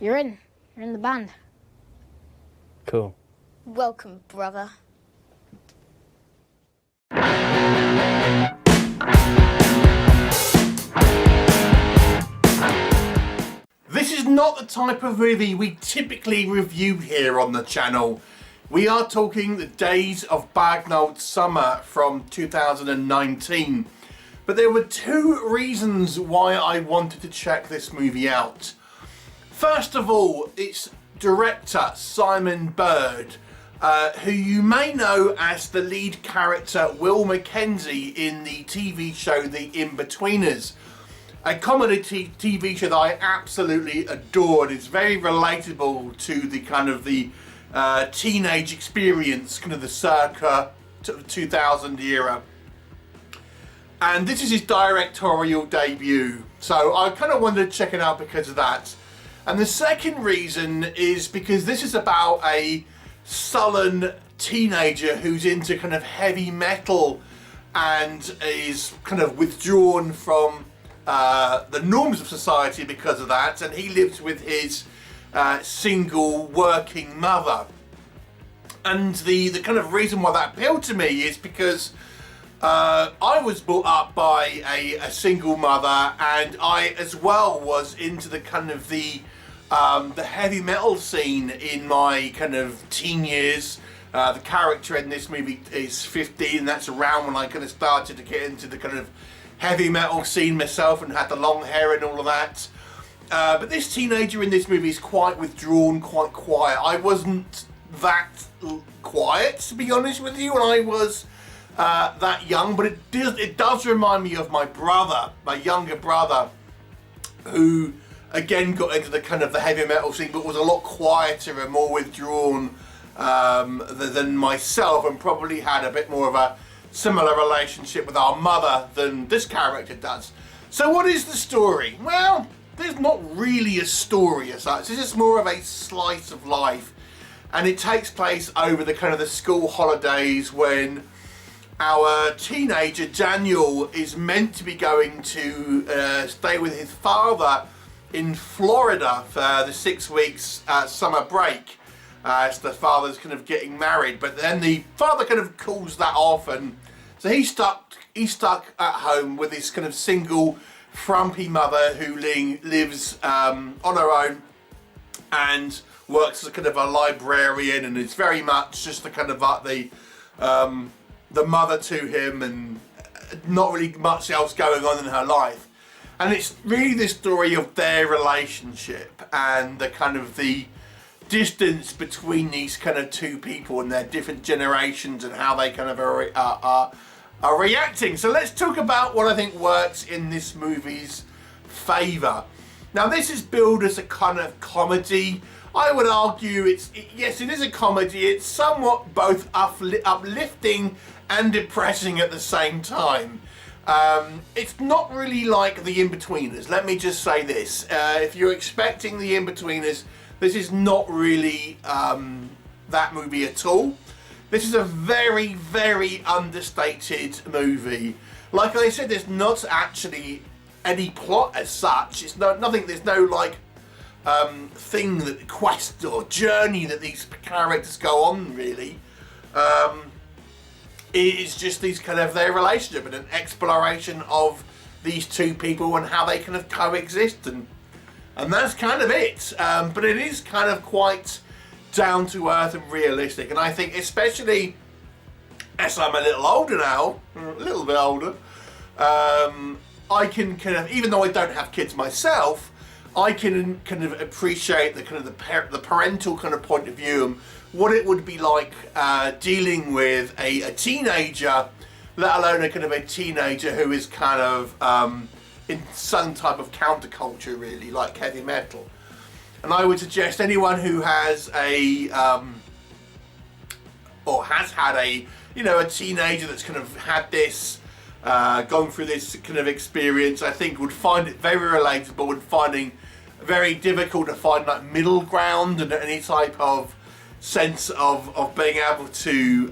You're in. You're in the band. Cool. Welcome, brother. This is not the type of movie we typically review here on the channel. We are talking The Days of Bagnold Summer from 2019. But there were two reasons why I wanted to check this movie out. First of all, its director, Simon Bird, who you may know as the lead character Will Mackenzie in the TV show The Inbetweeners. A comedy TV show that I absolutely adored. It's very relatable to the kind of the teenage experience, kind of the circa 2000 era. And this is his directorial debut. So I kind of wanted to check it out because of that. And the second reason is because this is about a sullen teenager who's into kind of heavy metal and is kind of withdrawn from the norms of society because of that, and he lives with his single working mother. And the kind of reason why that appealed to me is because I was brought up by a single mother, and I as well was into the kind of the heavy metal scene in my kind of teen years. The character in this movie is 15, and that's around when I kind of started to get into the kind of heavy metal scene myself and had the long hair and all of that. But this teenager in this movie is quite withdrawn, quite quiet. I wasn't that quiet, to be honest with you, when I was that young, but it does remind me of my brother, my younger brother, who again got into the kind of the heavy metal scene, but was a lot quieter and more withdrawn than myself, and probably had a bit more of a similar relationship with our mother than this character does. So what is the story? Well, there's not really a story as such. This is more of a slice of life, and it takes place over the kind of the school holidays when our teenager Daniel is meant to be going to stay with his father in Florida for the 6 weeks summer break. So the father's kind of getting married, but then the father kind of calls that off, and so he's stuck at home with his kind of single frumpy mother who lives on her own and works as a kind of a librarian, and it's very much just the kind of like the mother to him, and not really much else going on in her life. And it's really the story of their relationship and the kind of the distance between these kind of two people and their different generations and how they kind of are reacting. So let's talk about what I think works in this movie's favour. Now, this is billed as a kind of comedy. I would argue yes, it is a comedy. It's somewhat both uplifting and depressing at the same time. It's not really like The Inbetweeners. Let me just say this. If you're expecting The Inbetweeners, this is not really that movie at all. This is a very, very understated movie. Like I said, there's not actually any plot as such. It's nothing. There's no like thing, that quest or journey that these characters go on. Really, it's just these kind of their relationship and an exploration of these two people and how they kind of coexist, and that's kind of it. But it is kind of quite down to earth and realistic, and I think especially as I'm a little older now, a little bit older, I can kind of, even though I don't have kids myself, I can kind of appreciate the kind of the parental kind of point of view and what it would be like dealing with a teenager, let alone a kind of a teenager who is kind of in some type of counterculture, really, like heavy metal. And I would suggest anyone who has or has had a teenager that's kind of had this, gone through this kind of experience, I think would find it very relatable and finding very difficult to find like middle ground and any type of sense of being able to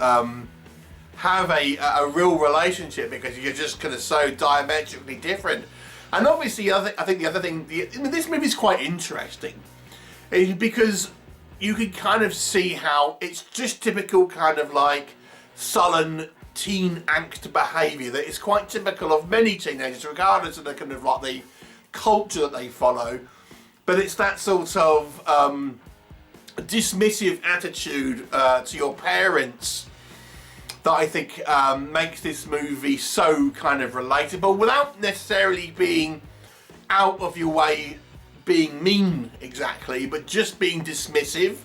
have a real relationship, because you're just kind of so diametrically different. And obviously I think the other thing, this movie is quite interesting. is because you can kind of see how it's just typical kind of like sullen teen angst behaviour that is quite typical of many teenagers, regardless of the kind of like the culture that they follow. But it's that sort of dismissive attitude to your parents that I think makes this movie so kind of relatable, without necessarily being out of your way being mean exactly, but just being dismissive.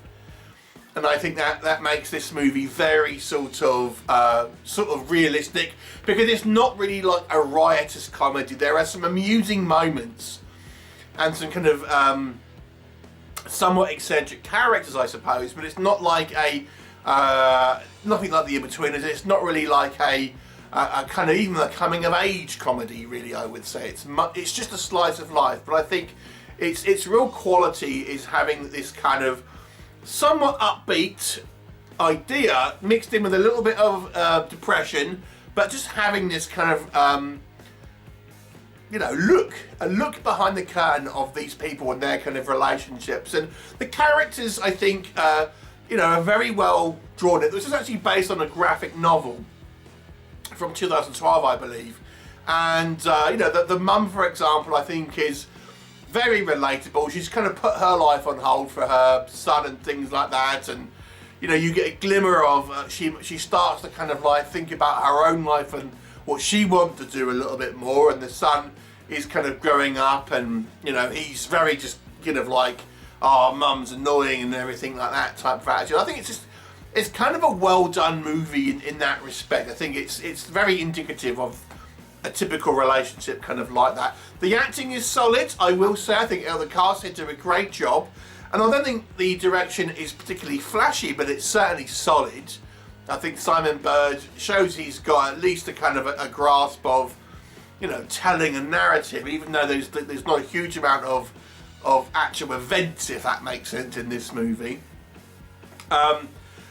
And I think that makes this movie very sort of realistic, because it's not really like a riotous comedy. There are some amusing moments and some kind of somewhat eccentric characters, I suppose, but it's not like a nothing like the Inbetweeners. It's not really like a kind of even a coming of age comedy, really. I would say it's just a slice of life. But I think its real quality is having this kind of somewhat upbeat idea mixed in with a little bit of depression, but just having this kind of a look behind the curtain of these people and their kind of relationships. And the characters, I think, are very well drawn. This is actually based on a graphic novel from 2012, I believe. And the mum, for example, I think is very relatable. She's kind of put her life on hold for her son and things like that. And you get a glimmer of she starts to kind of like think about her own life and what she wants to do a little bit more. And the son is kind of growing up, and he's very just kind of like, oh, mum's annoying and everything like that type of attitude. I think it's kind of a well done movie in that respect. I think it's very indicative of a typical relationship kind of like that. The acting is solid, I will say. I think the cast did do a great job, and I don't think the direction is particularly flashy, but it's certainly solid. I think Simon Bird shows he's got at least a kind of a grasp of telling a narrative, even though there's not a huge amount of actual events, if that makes sense, in this movie.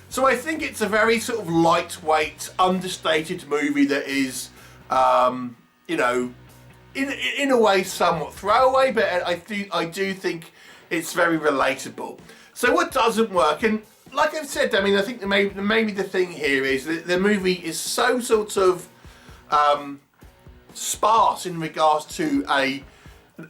So I think it's a very sort of lightweight, understated movie that is, in a way somewhat throwaway, but I do think it's very relatable. So what doesn't work, and like I've said, I mean, I think maybe the thing here is that the movie is so sort of sparse in regards to an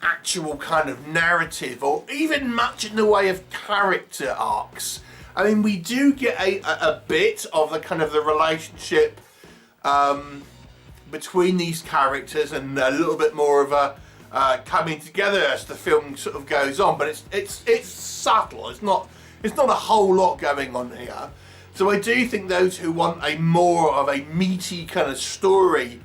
actual kind of narrative, or even much in the way of character arcs. I mean, we do get a bit of the kind of the relationship between these characters, and a little bit more of a coming together as the film sort of goes on. But it's subtle. It's not a whole lot going on here. So I do think those who want a more of a meaty kind of story,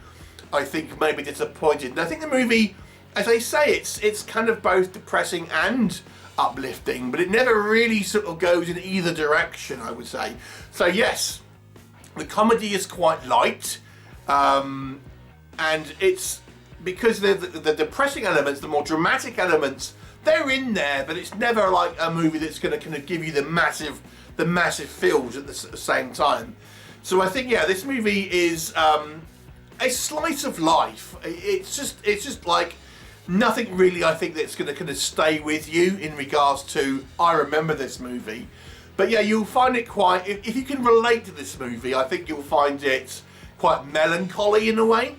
I think, may be disappointed. And I think the movie, as I say, it's kind of both depressing and uplifting, but it never really sort of goes in either direction, I would say. So yes, the comedy is quite light, and it's because the depressing elements, the more dramatic elements, they're in there, but it's never like a movie that's going to kind of give you the massive feels at the same time. So I think, yeah, this movie is a slice of life. It's just like nothing really, I think, that's going to kind of stay with you in regards to, I remember this movie. But yeah, you'll find it quite, if you can relate to this movie, I think you'll find it quite melancholy in a way.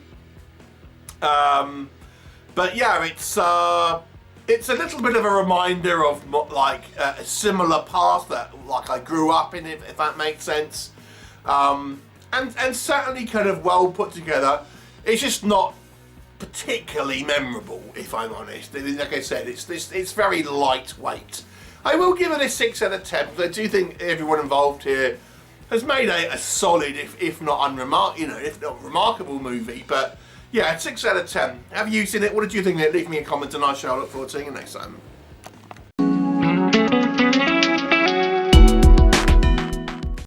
But yeah, it's a little bit of a reminder of like a similar past that like I grew up in, if that makes sense. And certainly kind of well put together. It's just not particularly memorable, if I'm honest. Like I said, it's very lightweight. I will give it a 6 out of 10, because I do think everyone involved here has made a solid, if not remarkable movie. But yeah, 6 out of 10. Have you seen it? What did you think of it? Leave me a comment and I shall look forward to seeing you next time.